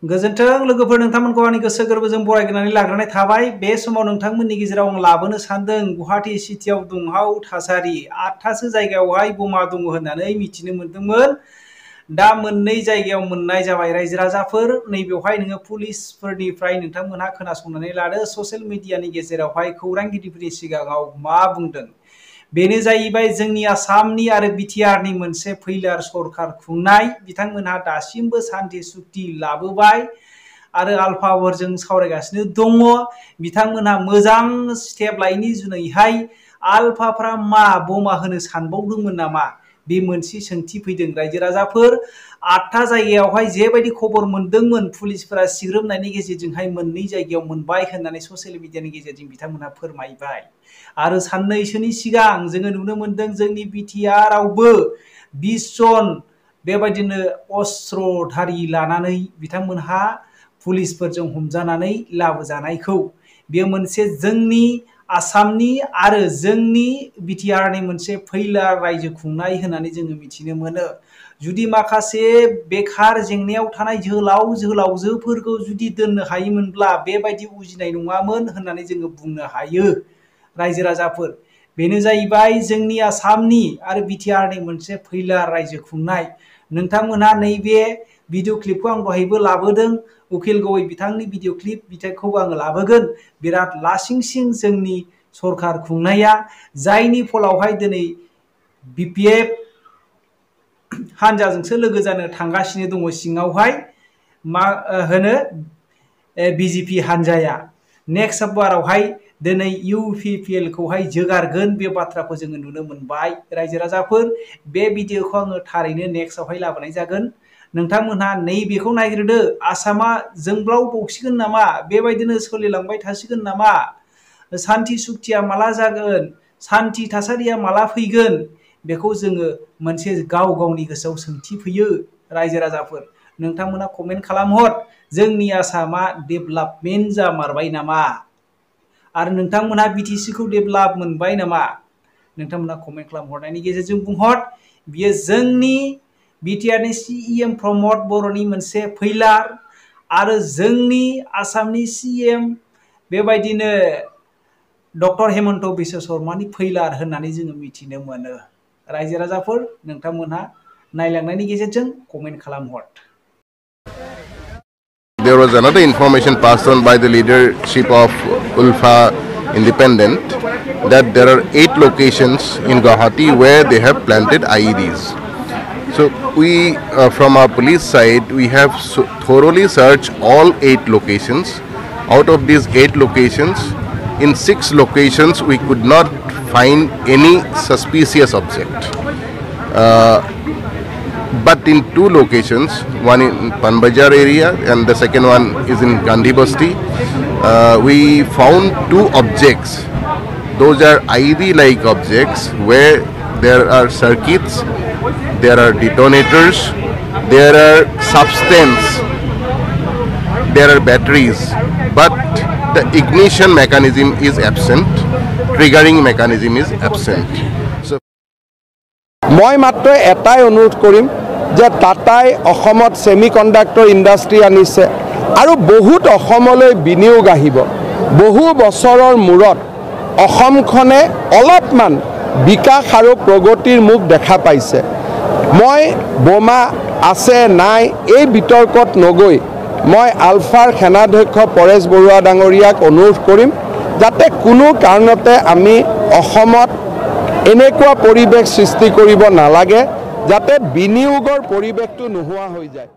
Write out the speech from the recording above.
गोजोन्थों लोगोफोर नोंथांमोनखौ आंनि गोसो गोरबोजों बरायग्रोनानै लाग्रोनाय थाबाय। बे समाव नोंथांमोननि गेजेराव आं लाबोनो सानदों गुवाहाटी सिटियाव दुंहाव थासारि। 8थासो जायगायावहाय बमा दङ होननानै मिथिनो मोन्दोंमोन। दा मोननै जायगायाव मोननाय जाबाय रायजो राजाफोर। नैबेवहाय नोङो पुलिसफोरनिफ्राय नोंथांमोनहा खोनासंनानै लादो ससियेल मिडियानि गेजेरावहाय खौरांगिरिफोरनि सिगाङाव मा बुंदों। बेनो जाहैबाय जोंनि आसामनि आरो बिटिआरनि मोनसे फैलार सरखार खुंनाय। बिथांमोनहा दासिमबो सान्थि सुक्ति लाबोबाय आरो आल्फाफोरजों सावरायगासिनो दङ। बिथांमोनहा मोजां स्टेप लायैनि जुनैहाय आल्फाफ्रा मा बमा होनो सानबावदोंमोन नामा? बे मोनसे सोंथि फैदों रायजो राजाफोर। 8था जायगायावहाय जेबायदि खबर मोनदोंमोन पुलिसफोरा सिग्रोमनायनि गेजेरजोंहाय मोननै जायगायाव मोनबाय होननानै ससियेल मिडियानि गेजेरजों बिथांमोनहा फोरमायबाय। आरो साननैसोनि सिगां जोङो नुनो मोन्दों जोंनि बिटिआरआवबो 20 जन बेबायदिनो अस्त्रधारि लानानै बिथांमोनहा पुलिसफोरजों हमजानानै लाबोजानायखौ। बेयो मोनसे जोंनि आसामनि आरो जोंनि बिटिआरनि मोनसे फैलार रायजो खुंनाय होननानै जोङो मिथिनो मोनो। जुदि माखासे बेखार जेंनायाव थानाय जोहोलाव जोहोलावजोफोरखौ जुदि दोननो हायोमोनब्ला बेबायदि उजिनाय नङामोन होननानै जोङो बुंनो हायो रायजो राजाफोर। बेनो जाहैबाय जोंनि आसामनि आरो बिटिआरनि मोनसे फैलार रायजो खुंनाय। नोंथांमोनहा नैबे भिडिअ क्लिपखौ आं दहायबो लाबोदों। उकिल गगৈ बिथांनि भिडिअ क्लिप बिथांखौबो आङो लाबोगोन। बिराद लासिंसिं जोंनि सरखार खुंनाया, जायनि फलावहाय दिनै बिपिएफ हानजाजोंसो लोगो जानो थांगासिनो दङ सिङावहाय मा होनो बिजेपि हानजाया। नेक्स्ट बारावहाय दिनै इउपिपिएलखौहाय जोगारगोन बे बाथ्राखौ जोङो नुनो मोनबाय रायजो राजाफोर। बे भिडिअखौ आङो थारैनो नेक्स्टआवहाय लाबोनाय जागोन। नोंथांमोनहा नैबेखौ नायग्रोदो, आसामा जोंब्लाव बौसिगोन नामा? बेबायदिनो सोलिलांबाय थासिगोन नामा? सान्थि सुक्तिया माला जागोन? सान्थि थासारिया माला फैगोन? बेखौ जोङो मोनसे गाव गावनि गोसोआव सोंथि फैयो रायजो राजाफोर। नोंथांमोना कमेन्ट खालामहर जोंनि आसामा डेभेलपमेन्ट जामारबाय नामा? आरो नोंथांमोनहा बिटिसिखौ डेभेलप मोनबाय नामा? नोंथांमोना कमेन्ट खालामहरनायनि गेजेरजों बुंहर। बियो जोंनि बिटिआरनि सिएम प्रमद बर'नि मोनसे फैलार आरो जोंनि आसामनि सिएम बेबायदिनो डक्टर हेमन्त बिश्व शर्मानि फैलार होननानै जोङो मिथिनो मोनो। रायजो राजाफोर नोंथांमोनहा नायलांनायनि गेजेरजों comment खालामहर। There was another information passed on by the leadership of Ulfa Independent that there are 8 locations in Guwahati where they have planted IEDs. So we, from our police side, we have thoroughly searched all 8 locations. Out of these 8 locations, in 6 locations we could not find any suspicious object. But in 2 locations, one in Panbajar area and the second one is in Gandhi Basti, we found 2 objects. Those are IED-like objects where there are circuits, there are detonators, there are substance, there are batteries, but the ignition mechanism is absent, triggering mechanism is absent. So মই মাত্ৰ এটাই অনুৰোধ কৰিম যে টাটাই অসমত semiconductor industry আনিছে আৰু বহুত অসমলৈ বিনিয়োগ আহিব। বহু বছৰৰ মূৰত অসমখনে অলপমান বিকাশ আৰু প্ৰগতিৰ মুখ দেখা পাইছে। মই বোমা আছে নাই এই বিতৰ্কত নগৈ মই আলফাৰ সেনাধ্যক্ষ পৰেশ বৰুৱা ডাঙৰীয়াক অনুৰোধ কৰিম যাতে কোনো কাৰণতে আমি অসমত এনেকুৱা পৰিৱেশ সৃষ্টি কৰিব নালাগে যাতে বিনিয়োগৰ পৰিৱেশটো নোহোৱা হৈ যায়।